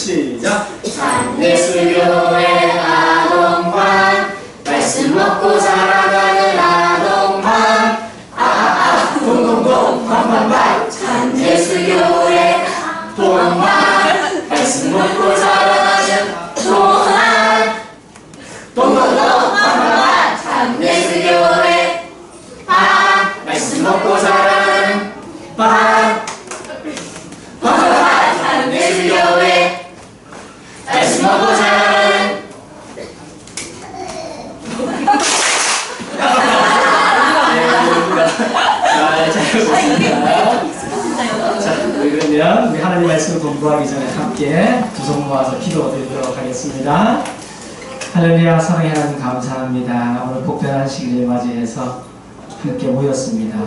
시작. 예수교회 아동반 말씀 먹고 살아가는 아동반 동동동 반반반 참 예수교회 동반 말씀 먹고 살아가는 동반 동동동 반반반 참 예수교회 반 말씀 먹고 살아가는 반 반반반 참 예수교회 말씀 먹고 살아가는 잘 보겠습니다. 자, 그러면 우리 하나님 말씀 공부하기 전에 함께 두 손 모아서 기도드리도록 하겠습니다. 할렐루야. 사랑의 하나님 감사합니다. 오늘 복변한 시기를 맞이해서 함께 모였습니다.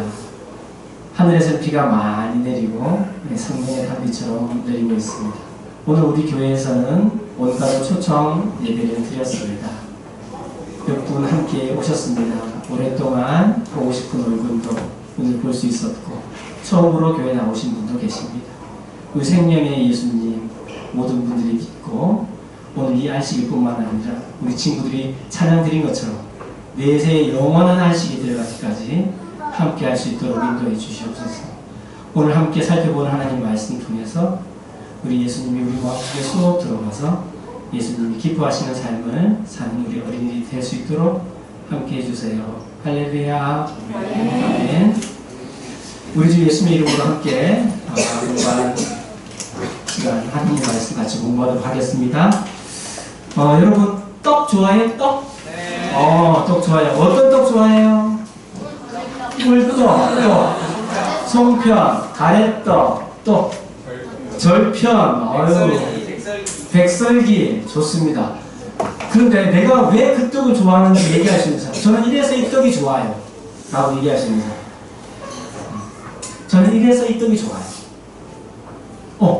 하늘에서 비가 많이 내리고 성령의 단비처럼 내리고 있습니다. 오늘 우리 교회에서는 온가족 초청 예배를 드렸습니다. 몇 분 함께 오셨습니다. 오랫동안 보고 싶은 얼굴도 오늘 볼 수 있었고 처음으로 교회 나오신 분도 계십니다. 우리 생명의 예수님 모든 분들이 믿고 오늘 이 안식일 뿐만 아니라 우리 친구들이 찬양 드린 것처럼 내세의 영원한 안식이 들어가기까지 함께 할 수 있도록 인도해 주시옵소서. 오늘 함께 살펴보는 하나님 말씀 통해서 우리 예수님이 우리 마음속에 수업 들어가서 예수님이 기뻐하시는 삶을 사는 우리 어린이들이 될 수 있도록 함께 해주세요. 할렐루야. 아멘. 우리 주 예수님의 이름으로 함께 공부하는 시간 하나님 말씀 같이 공부하도록 하겠습니다. 여러분 떡 좋아해요? 떡? 네. 떡 좋아해요. 어떤 떡 좋아해요? 꿀떡, 또 송편, 가래떡, 또 절편, 백설기 좋습니다. 그런데 내가 왜 그 떡을 좋아하는지 얘기하시는 사람, 저는 이래서 이 떡이 좋아요 라고 얘기하시는 사람, 저는 이래서 이 떡이 좋아요.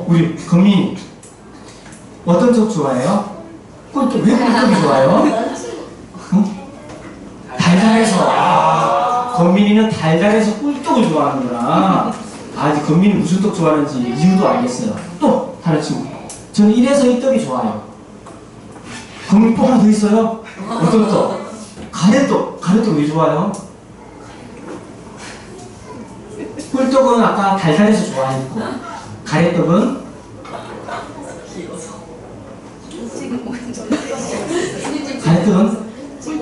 우리 금민이 어떤 떡 좋아해요? 꿀떡. 왜 꿀떡이 좋아요? 달달해서. 건민이는 달달해서 꿀떡을 좋아하는구나. 이제 건민이 무슨 떡 좋아하는지 이유도 알겠어요. 또 다른 친구, 저는 이래서 이 떡이 좋아요. 건민 또 하나 더 있어요. 어떤 떡? 가래떡. 가래떡 왜 좋아요? 꿀떡은 아까 달달해서 좋아했고 가래떡은 가래떡은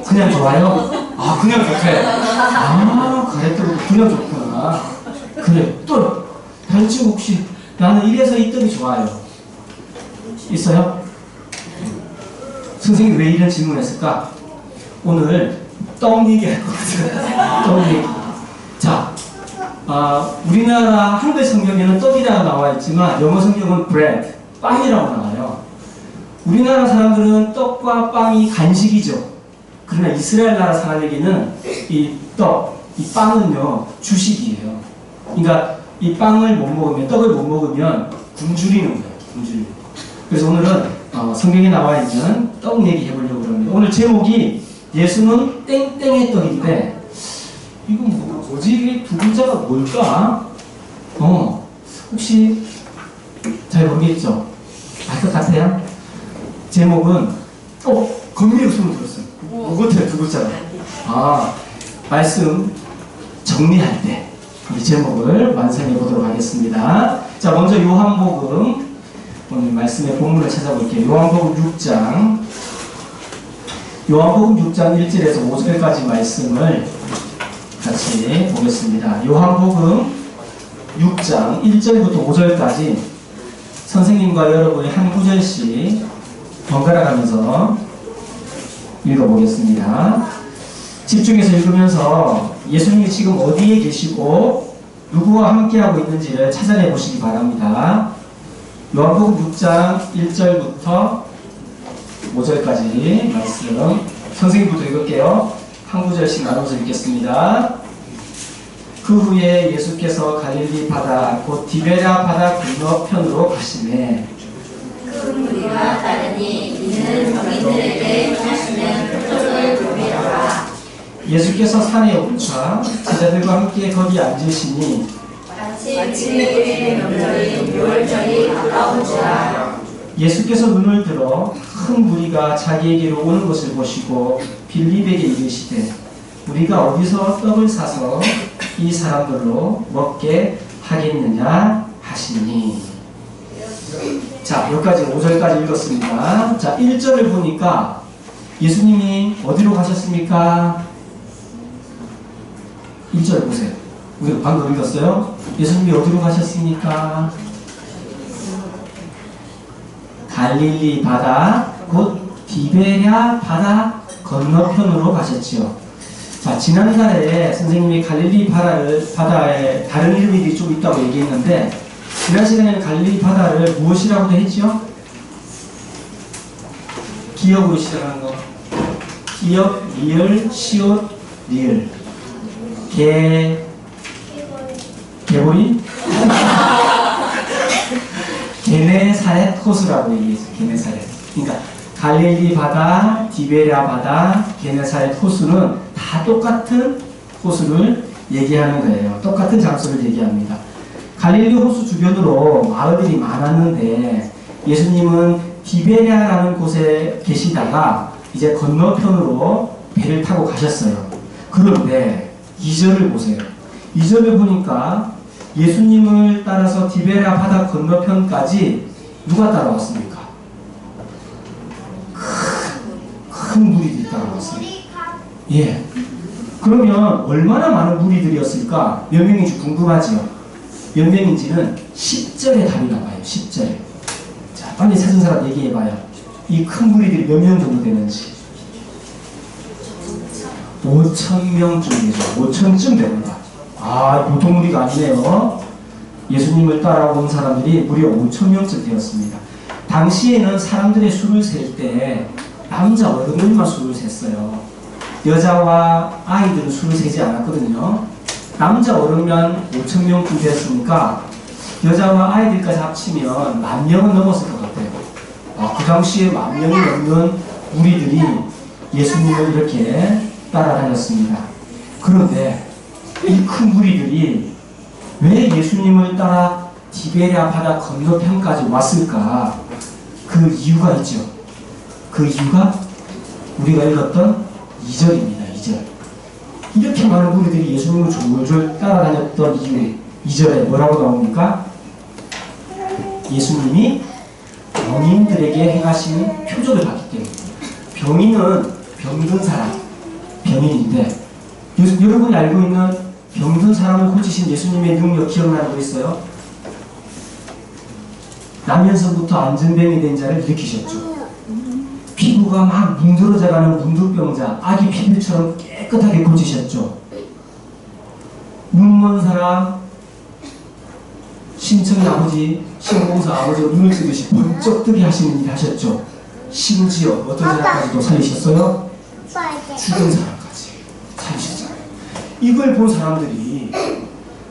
그냥 좋아요? 그냥 좋대. 가래떡은 그냥 좋구나. 그래. 또 다른 친구 혹시 나는 이래서 이 떡이 좋아요 있어요? 선생님이 왜 이런 질문을 했을까? 오늘 떡 얘기할 거거든. 떡 얘기. 자, 우리나라 한글 성경에는 떡이라고 나와 있지만 영어 성경은 bread, 빵이라고 나와요. 우리나라 사람들은 떡과 빵이 간식이죠. 그러나 이스라엘 나라 사람에게는 이 떡, 이 빵은요 주식이에요. 그러니까 이 빵을 못 먹으면, 떡을 못 먹으면 굶주리는 거예요. 굶주리는. 그래서 오늘은 성경에 나와 있는 떡 얘기 해보려고 합니다. 오늘 제목이 예수는 땡땡의 떡인데, 이건 뭐지? 이게 두 글자가 뭘까? 혹시 잘 모르겠죠? 알 것 같아요? 제목은 건미로 손을 들었어요. 뭐 같아요? 두 글자가. 말씀 정리할 때 이 제목을 완성해 보도록 하겠습니다. 자, 먼저 요한복음, 오늘 말씀의 본문을 찾아볼게요. 요한복음 6장 1절에서 5절까지 말씀을 같이 보겠습니다. 요한복음 6장 1절부터 5절까지 선생님과 여러분이 한 구절씩 번갈아 가면서 읽어보겠습니다. 집중해서 읽으면서 예수님이 지금 어디에 계시고 누구와 함께하고 있는지를 찾아내 보시기 바랍니다. 요한복음 6장 1절부터 5절까지 말씀 선생님부터 읽을게요. 한 구절씩 나눠서 읽겠습니다. 그 후에 예수께서 갈릴리 바다 곧 디베랴 바다 건너편으로 가시매 그 무리가 따르니 이는 정인들에게 하시는 표적을 보이더라. 예수께서 산에 오르사 제자들과 함께 거기 앉으시니 마침 주일의 명절인 유월절이 가까운지라 예수께서 눈을 들어 큰 무리가 자기에게로 오는 것을 보시고 빌립에게 이르시되 우리가 어디서 떡을 사서 이 사람들로 먹게 하겠느냐 하시니. 자, 여기까지 5절까지 읽었습니다. 자, 1절을 보니까 예수님이 어디로 가셨습니까? 1절 보세요. 우리가 방금 읽었어요. 예수님이 어디로 가셨습니까? 갈릴리 바다, 곧 디베랴 바다 건너편으로 가셨지요. 자, 지난달에 선생님이 갈릴리 바다에 다른 이름이 좀 있다고 얘기했는데, 지난 시간에는 갈릴리 바다를 무엇이라고도 했죠? 기역으로 시작하는 거. 기역, 리을, 시옷, 리을. 개보리? 게네사렛 호수라고 얘기했어요. 게네사렛. 그러니까 갈릴리 바다, 디베랴 바다, 게네사렛 호수는 다 똑같은 호수를 얘기하는 거예요. 똑같은 장소를 얘기합니다. 갈릴리 호수 주변으로 마을들이 많았는데 예수님은 디베랴라는 곳에 계시다가 이제 건너편으로 배를 타고 가셨어요. 그런데 2절을 보세요. 2절을 보니까 예수님을 따라서 디베랴 바다 건너편까지 누가 따라왔습니까? 큰 무리들이 따라왔습니다. 예. 그러면 얼마나 많은 무리들이었을까? 몇 명인지 궁금하지요? 몇 명인지는 10절에 답이 나와요. 10절에. 자, 빨리 찾은 사람 얘기해봐요. 이 큰 무리들이 몇 명 정도 되는지. 5,000명쯤 되죠. 5,000쯤 됩니다. 아, 보통 무리가 아니네요. 예수님을 따라온 사람들이 무려 5,000명쯤 되었습니다. 당시에는 사람들의 수를 셀 때 남자 어른들만 수를 셌어요. 여자와 아이들은 수를 세지 않았거든요. 남자 어른만 5,000명쯤 되었으니까 여자와 아이들까지 합치면 10,000명은 넘었을 것 같아요. 그 당시에 10,000명이 넘는 무리들이 예수님을 이렇게 따라다녔습니다. 그런데 이 큰 무리들이 왜 예수님을 따라 디베랴 바다 건너편까지 왔을까? 그 이유가 있죠. 그 이유가 우리가 읽었던 2절입니다. 2절. 이렇게 많은 무리들이 예수님을 졸졸 따라다녔던 이유, 2절에 뭐라고 나옵니까? 예수님이 병인들에게 행하시는 표적을 봤기 때문에. 병인은 병든 사람, 병인인데 여러분이 알고 있는 병든 사람을 고치신 예수님의 능력 기억나는 거 있어요? 나면서부터 안전병이 된 자를 일으키셨죠. 피부가 막 뭉드러져가는 문둥병자, 아기 피부처럼 깨끗하게 고치셨죠. 눈먼 사람, 신청의 아버지, 신공사 아버지가 눈을 뜨듯이 번쩍 뜨게 하시는 일 하셨죠. 심지어 어떤 사람까지도 살리셨어요? 죽은 사람까지 살리셨잖아요. 이걸 본 사람들이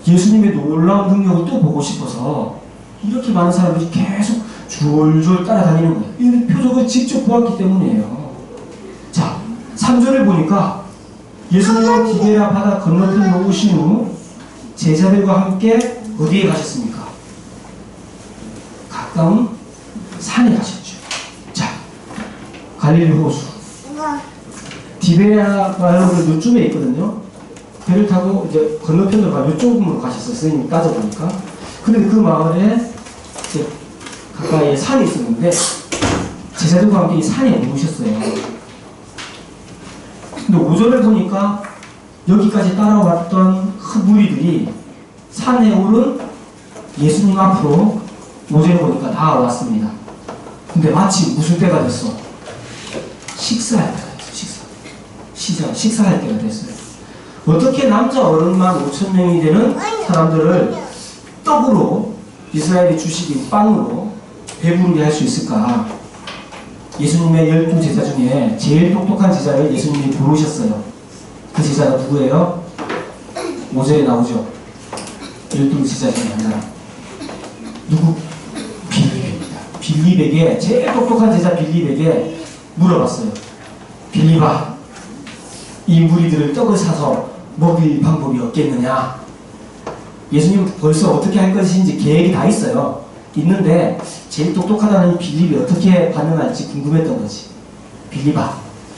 예수님의 놀라운 능력을 또 보고 싶어서 이렇게 많은 사람들이 계속 졸졸 따라다니는 거예요. 이 표적을 직접 보았기 때문이에요. 자, 3절을 보니까 예수님은 디베랴 바다 건너편으로 오신 후 제자들과 함께 어디에 가셨습니까? 가까운 산에 가셨죠. 자, 갈릴리 호수. 디베랴가 여러분 요쯤에 있거든요. 배를 타고 이제 건너편으로 가, 요쪽으로 가셨어요. 선생님이 따져보니까. 근데 그 마을에 이제 가까이에 산이 있었는데 제자들과 함께 이 산에 오셨어요. 근데 5절을 보니까 여기까지 따라왔던 큰 무리들이 산에 오른 예수님 앞으로 5절을 보니까 다 왔습니다. 근데 마침 무슨 때가 됐어? 식사할 때가 됐어요. 식사할 때가 됐어요. 어떻게 남자 어른만 5,000명이 되는 사람들을 떡으로 이스라엘이 주시긴 빵으로 배부르게 할 수 있을까? 예수님의 12제자 중에 제일 똑똑한 제자를 예수님이 부르셨어요. 그 제자가 누구예요? 5절에 나오죠. 12제자 중에 하나. 누구? 빌립입니다. 빌립에게, 제일 똑똑한 제자 빌립에게 물어봤어요. 빌립아, 이 무리들을 떡을 사서 먹일 방법이 없겠느냐? 예수님 벌써 어떻게 할 것인지 계획이 다 있어요. 있는데 제일 똑똑하다는 이 빌립이 어떻게 반응할지 궁금했던 거지. 빌립아,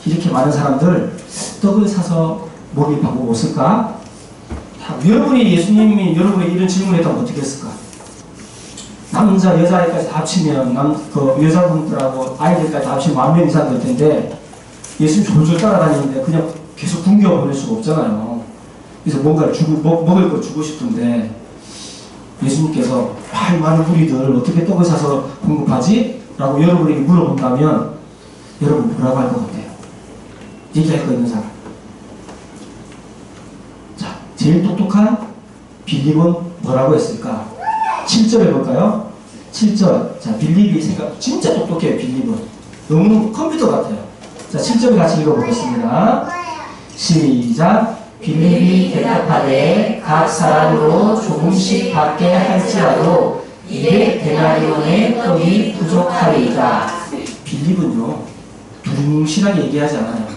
이렇게 많은 사람들 떡을 사서 먹일 방법 없을까? 여러분이 예수님이 여러분에게 이런 질문을 했다면 어떻게 했을까? 남자, 여자애까지 다 합치면 여자분들하고 아이들까지 다 합치면 10,000명 이상 될 텐데 예수님 졸졸 따라다니는데 그냥 계속 굶겨 보낼 수가 없잖아요. 그래서 뭔가를 먹을 걸 주고 싶은데 예수님께서 이 많은 무리들 어떻게 떡을 사서 공급하지? 라고 여러분에게 물어본다면 여러분 뭐라고 할 것 같아요? 얘기할 거 있는 사람. 자, 제일 똑똑한 빌립은 뭐라고 했을까? 7절 해볼까요? 7절. 자, 빌립이 진짜 똑똑해요, 빌립은. 너무 컴퓨터 같아요. 자, 7절 같이 읽어보겠습니다. 시작. 빌립이 대답하되 각 사람으로 조금씩 받게 할지라도 200데나리온의 떡이 부족하리이다. 빌립은요, 두루뭉실하게 얘기하지 않아요.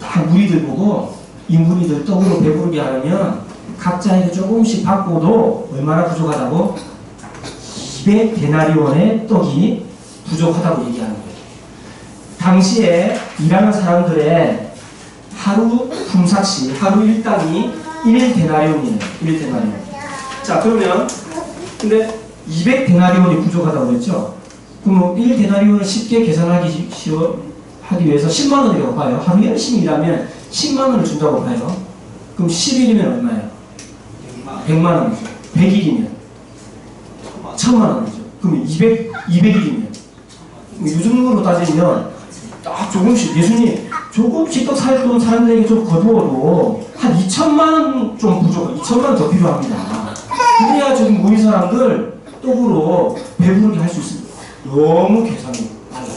다 무리들 보고 이 무리들 떡으로 배부르게 하려면 각자에게 조금씩 받고도 얼마나 부족하다고? 200데나리온의 떡이 부족하다고 얘기하는 거예요. 당시에 일하는 사람들의 하루 품삯이, 하루 일당이 1데나리온이에요. 1데나리온. 자, 그러면 근데 200데나리온이 부족하다고 그랬죠? 그럼 1데나리온을 쉽게 계산하기 위해서 10만 원이라고 봐요. 하루 열심히 일하면 10만 원을 준다고 봐요. 그럼 10일이면 얼마예요? 100만 원이죠. 100일이면 1000만 원이죠. 그럼 200일이면 요즘으로 따지면 딱 조금씩, 예수님 조금씩 떡 살던 사람들에게 좀 거두어도 한 2천만 원 좀 부족해. 2천만 원 더 필요합니다. 그래야 지금 모인 사람들 떡으로 배부르게 할 수 있습니다. 너무 계산이 빨라요.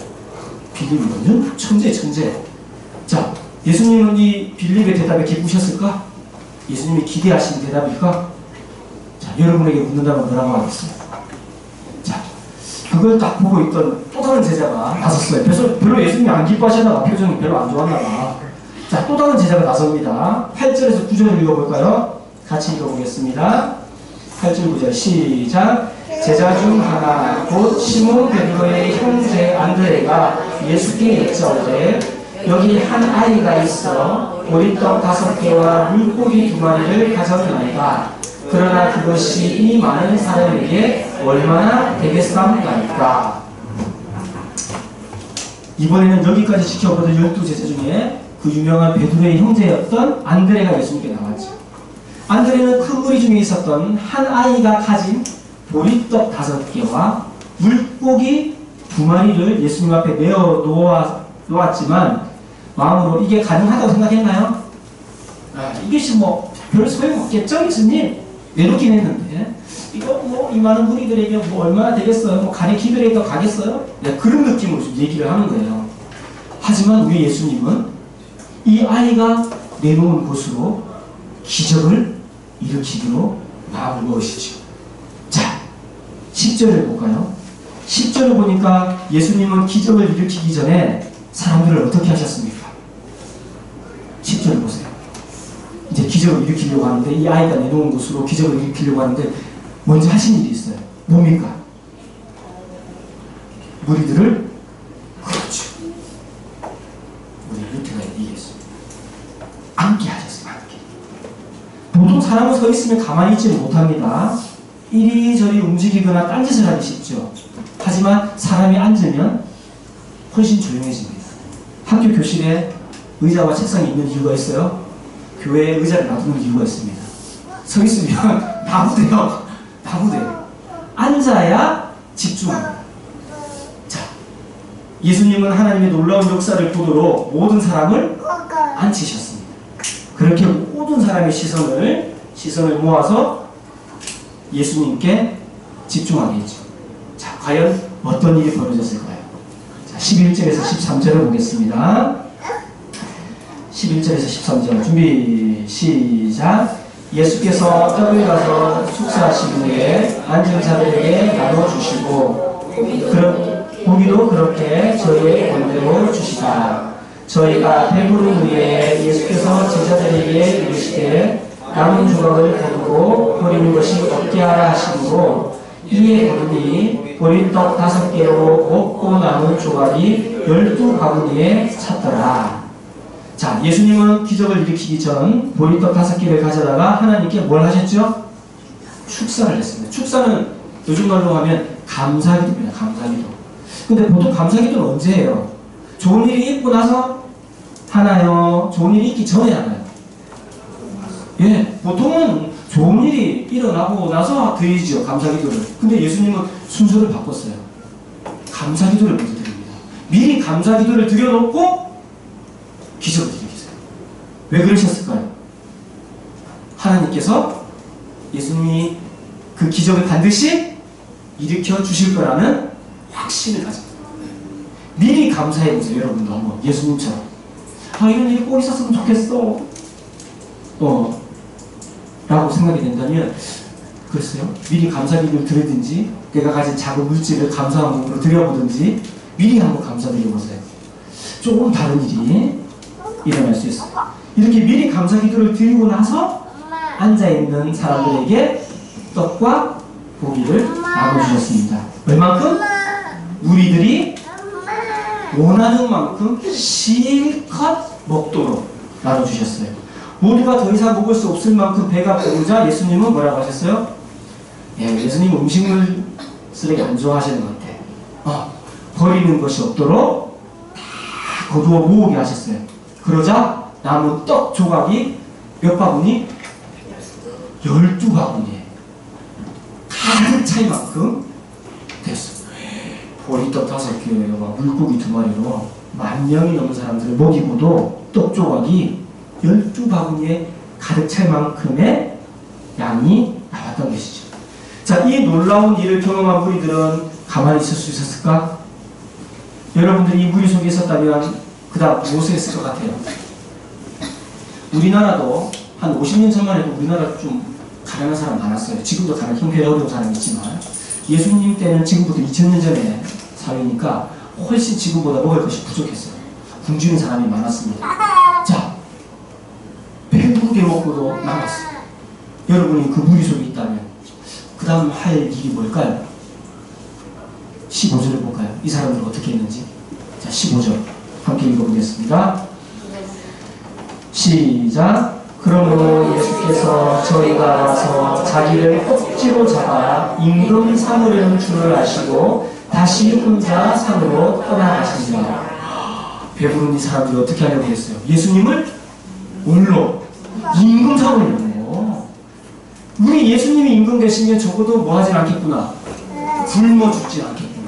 빌립이 완전 천재. 자, 예수님은 이 빌립의 대답에 기쁘셨을까? 예수님이 기대하신 대답일까? 자, 여러분에게 묻는다면 뭐라고 하겠습니까? 자, 그걸 딱 보고 있던 또 다른 제자가 나섰어요. 별로 예수님이 안 기뻐하셨나 봐. 표정이 별로 안 좋았나 봐. 자, 또 다른 제자가 나섭니다. 8절에서 9절을 읽어볼까요? 같이 읽어보겠습니다. 8절 9절 시작. 제자 중 하나 곧 시몬 베드로의 형제 안드레가 예수께 여짜오되 여기 한 아이가 있어 보리떡 5개와 물고기 2마리를 가졌나이다. 그러나 그것이 이 많은 사람에게 얼마나 되겠사옵나이까. 이번에는 여기까지 지켜보던 12제자 중에 그 유명한 베드로의 형제였던 안드레가 예수님께 나왔죠. 안드레는 큰 무리 중에 있었던 한 아이가 가진 보리떡 5개와 물고기 2마리를 예수님 앞에 내어 놓았지만 마음으로 이게 가능하다고 생각했나요? 이것이 뭐 별 소용없겠죠, 예수님? 내놓긴 했는데 이거 뭐 이 많은 무리들에게 뭐 얼마나 되겠어요? 뭐 가리키더라도 가겠어요? 그런 느낌으로 좀 얘기를 하는 거예요. 하지만 우리 예수님은 이 아이가 내놓은 곳으로 기적을 일으키기로 마음을 먹으시죠. 자, 10절을 볼까요? 10절을 보니까 예수님은 기적을 일으키기 전에 사람들을 어떻게 하셨습니까? 10절을 보세요. 이제 기적을 일으키려고 하는데 이 아이가 내놓은 곳으로 기적을 일으키려고 하는데 먼저 하신 일이 있어요. 뭡니까? 무리들을 그렇죠. 우리 루테가 얘기했어요. 앉게 하셨어요. 앉게. 보통 사람은 서 있으면 가만히 있지는 못합니다. 이리저리 움직이거나 딴짓을 하기 쉽죠. 하지만 사람이 앉으면 훨씬 조용해집니다. 학교 교실에 의자와 책상이 있는 이유가 있어요. 교회에 의자를 놔두는 이유가 있습니다. 서 있으면 나무돼요. 앉아야 집중합니다. 자, 예수님은 하나님의 놀라운 역사를 보도록 모든 사람을 앉히셨습니다. 그렇게 모든 사람의 시선을 모아서 예수님께 집중하게 했죠. 자, 과연 어떤 일이 벌어졌을까요? 자, 11절에서 13절을 보겠습니다. 11절에서 13절 준비 시작. 예수께서 떡을 가서 축사하신 후에 앉은 자들에게 나눠주시고 고기도 그렇게 저희의 권대로 주시다. 저희가 배부른 후에 예수께서 제자들에게 이르시되 남은 조각을 거두고 버리는 것이 없게 하라 하시므로 이에 그들이 보리떡 5개로 먹고 남은 조각이 12바구니에 찼더라. 자, 예수님은 기적을 일으키기 전 보리떡 5개를 가져다가 하나님께 뭘 하셨죠? 축사를 했습니다. 축사는 요즘 말로 하면 감사기도입니다. 감사기도. 근데 보통 감사기도는 언제 해요? 좋은 일이 있고 나서 하나요? 좋은 일이 있기 전에 하나요? 예, 보통은 좋은 일이 일어나고 나서 드리죠. 감사기도를. 근데 예수님은 순서를 바꿨어요. 감사기도를 먼저 드립니다. 미리 감사기도를 드려놓고 기적을 일으키세요. 왜 그러셨을까요? 하나님께서 예수님이 그 기적을 반드시 일으켜 주실 거라는 확신을 가집니다. 미리 감사해보세요. 여러분도 한번 예수님처럼. 아, 이런 일이 꼭 있었으면 좋겠어. 라고 생각이 된다면, 글쎄요, 미리 감사기도를 드리든지 내가 가진 작은 물질을 감사한 몸으로 드려보든지 미리 한번 감사드려보세요. 조금 다른 일이 일어날 수 있어요. 이렇게 미리 감사기도를 드리고 나서 앉아있는 사람들에게 떡과 고기를 나눠주셨습니다. 얼만큼? 우리들이 원하는 만큼 실컷 먹도록 나눠주셨어요. 모두가 더 이상 먹을 수 없을 만큼 배가 부르자 예수님은 뭐라고 하셨어요? 예수님 음식물 쓰레기 안 좋아하시는 것 같아. 버리는 것이 없도록 다 거두어 모으게 하셨어요. 그러자 남은 떡 조각이 몇 바구니? 12바구니에 가득 찰 만큼 됐어요. 보리떡 5개와 물고기 2마리로 10,000명이 넘는 사람들을 먹이고도 떡 조각이 12바구니에 가득 찰 만큼의 양이 나왔던 것이죠. 자, 이 놀라운 일을 경험한 무리들은 가만히 있을 수 있었을까? 여러분들이 이 무리 속에 있었다면 그 다음 무엇을 했을 것 같아요? 우리나라도 한 50년 전만 해도 우리나라 좀 가난한 사람 많았어요. 지금도 가난 형편이 어려운 사람이 있지만 예수님 때는 지금부터 2000년 전에 사회니까 훨씬 지금보다 먹을 것이 부족했어요. 굶주린 사람이 많았습니다. 자, 배부르게 먹고도 남았어요. 여러분이 그 무리 속에 있다면 그 다음 할 일이 뭘까요? 15절을 볼까요? 이 사람들은 어떻게 했는지. 자, 15절 함께 읽어보겠습니다. 시작. 그러므로 예수께서 저희가 와서 자기를 억지로 잡아 임금 삼으려는 줄을 아시고 다시 혼자 산으로 떠나가십니다. 배부른 이 사람들이 어떻게 하려고 했어요? 예수님을 올로 임금 삼으려고. 우리 예수님이 임금 되시면 적어도 뭐 하진 않겠구나. 굶어 죽진 않겠구나.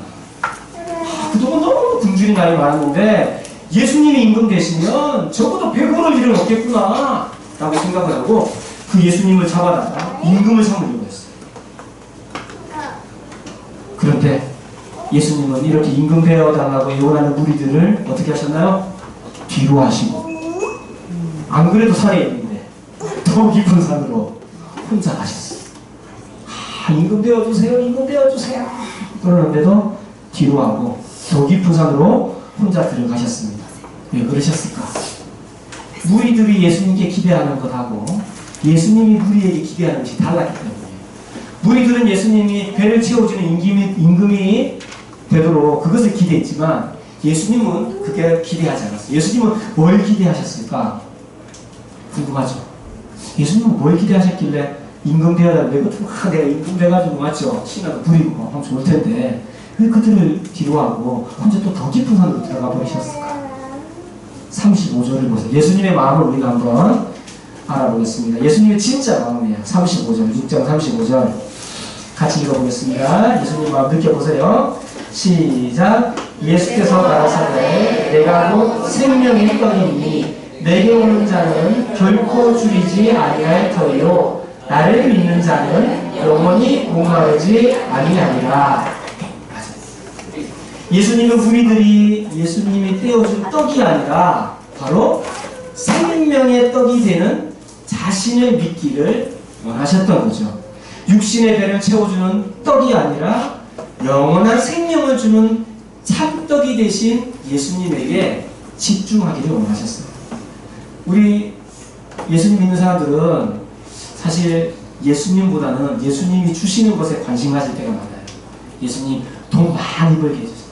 그동안 너무 굶주린 날이 많았는데 예수님이 임금 되시면 적어도 배부를 일은 없겠구나 라고 생각을 하고 그 예수님을 잡아다가 임금을 삼으려고 했어요. 그런데 예수님은 이렇게 임금 되어달라고 애원하는 무리들을 어떻게 하셨나요? 뒤로 하시고, 안 그래도 산에 있는데 더 깊은 산으로 혼자 가셨어요. 임금 되어주세요, 임금 되어주세요. 그러는데도 뒤로 하고 더 깊은 산으로 혼자 들어가셨습니다. 왜 그러셨을까? 무리들이 예수님께 기대하는 것하고 예수님이 무리에게 기대하는 것이 달랐기 때문에. 무리들은 예수님이 배를 채워주는 임금이 되도록 그것을 기대했지만 예수님은 그게 기대하지 않았어요. 예수님은 뭘 기대하셨을까? 궁금하죠? 예수님은 뭘 기대하셨길래 임금 되어달라고 내가 임금 돼가지고 맞죠? 신나도 부리고 하면 좋을 텐데 왜 그들을 뒤로 하고 혼자 또 더 깊은 산으로 들어가 버리셨을까? 35절을 보세요. 예수님의 마음을 우리가 한번 알아보겠습니다. 예수님의 진짜 마음이에요. 35절, 6장 35절 같이 읽어보겠습니다. 예수님 마음 느껴보세요. 시작. 예수께서 가라사대 내가 곧 생명의 떡이니 내게 오는 자는 결코 줄이지 아니할 터이요 나를 믿는 자는 영원히 목마르지 아니하리라. 예수님은 우리들이 예수님이 떼어준 떡이 아니라 바로 생명의 떡이 되는 자신을 믿기를 원하셨던 거죠. 육신의 배를 채워주는 떡이 아니라 영원한 생명을 주는 참떡이 되신 예수님에게 집중하기를 원하셨어요. 우리 예수님 믿는 사람들은 사실 예수님보다는 예수님이 주시는 것에 관심 가질 때가 많아요. 예수님 돈 많이 벌게 해주세요.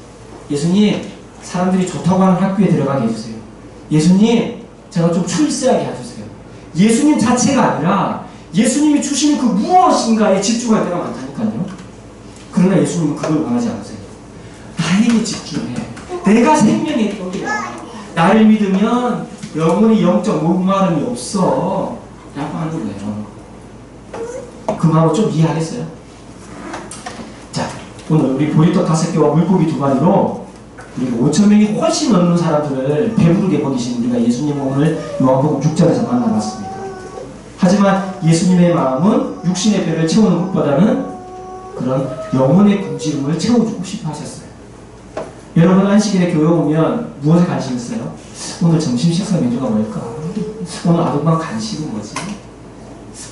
예수님 사람들이 좋다고 하는 학교에 들어가게 해주세요. 예수님 제가 좀 출세하게 해주세요. 예수님 자체가 아니라 예수님이 주시는 그 무엇인가에 집중할 때가 많다니까요. 그러나 예수님은 그걸 원하지 않으세요. 나에게 집중해. 내가 생명의 떡이야. 나를 믿으면 영원히 영적 목마름이 없어 라고 하는 거예요. 그 마음을 좀 이해하겠어요? 자, 오늘 우리 보리떡 5개와 물고기 2마리로 우리가 5,000명이 훨씬 넘는 사람들을 배부르게 먹이신 우리가 예수님을 오늘 요한복음 6장에서 만나봤습니다. 하지만 예수님의 마음은 육신의 배를 채우는 것보다는 그런 영혼의 굶주림을 채워주고 싶어 하셨어요. 여러분 안식일에 교회 오면 무엇에 관심 있어요? 오늘 점심 식사 메뉴가 뭘까? 오늘 아동방 간식은 뭐지?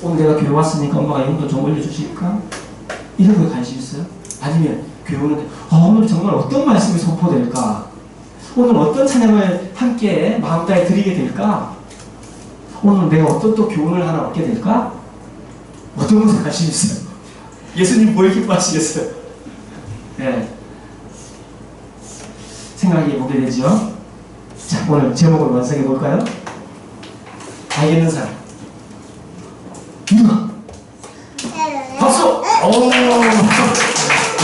오늘 내가 교회 왔으니까 엄마가 용돈 좀 올려주실까? 이런 거에 관심 있어요? 아니면 교회 오는데 오늘 정말 어떤 말씀이 선포될까? 오늘 어떤 찬양을 함께 마음 다해 드리게 될까? 오늘 내가 어떤 또 교훈을 하나 얻게 될까? 어떤 것에 관심 있어요? 예수님 뭘 기뻐하시겠어요? 네. 생각해 보게 되죠. 자, 오늘 제목을 완성해 볼까요? 알겠는 사람. 누가? 박수! 오!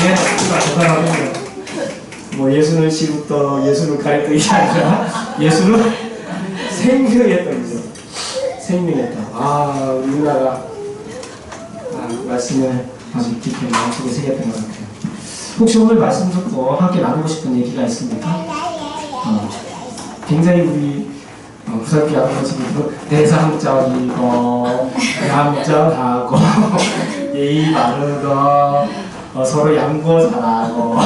네, 박수가 대단합니다. 뭐 예수는 시루떡, 예수는 가래떡이 아니라 예수는 생명의 떡이죠. 생명의 떡. 아, 우리 누나가 말씀을 아주 깊게 마음속에 새겼던 것 같아요. 혹시 오늘 말씀 듣고 함께 나누고 싶은 얘기가 있습니까? 굉장히 우리 부산기 아버지도 대상적이고 얌전하고 예의 바르고 서로 양보 잘하고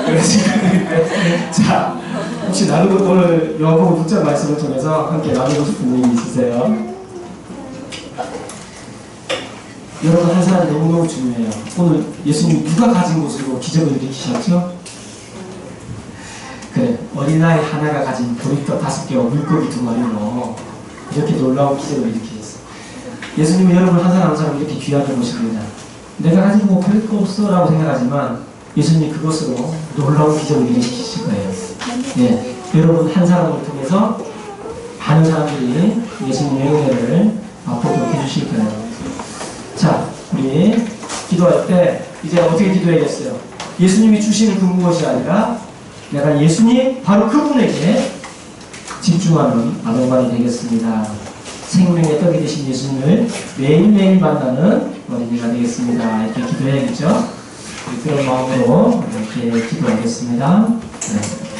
그러시는데 자, 혹시 나누고 오늘 요한복음 6장 말씀을 통해서 함께 나누고 싶은 얘기 있으세요? 여러분 한 사람이 너무너무 중요해요. 오늘 예수님이 누가 가진 것으로 기적을 일으키셨죠? 그래, 어린아이 하나가 가진 보리떡 5개와 물고기 2마리로 이렇게 놀라운 기적을 일으키셨어요. 예수님은 여러분 한 사람 한 사람 이렇게 귀하게 보십니다. 내가 가진 뭐 별거 없어 라고 생각하지만 예수님이 그것으로 놀라운 기적을 일으키실 거예요. 예, 여러분 한 사람을 통해서 많은 사람들이 예수님의 은혜를 보도록 해주실 거예요. 자, 우리 기도할 때 이제 어떻게 기도해야겠어요? 예수님이 주시는 그 무엇이 아니라 내가 예수님 바로 그분에게 집중하는 아동반이 되겠습니다. 생명의 떡이 되신 예수님을 매일매일 만나는 어린이가 되겠습니다. 이렇게 기도해야겠죠? 그런 마음으로 이렇게 기도하겠습니다. 네.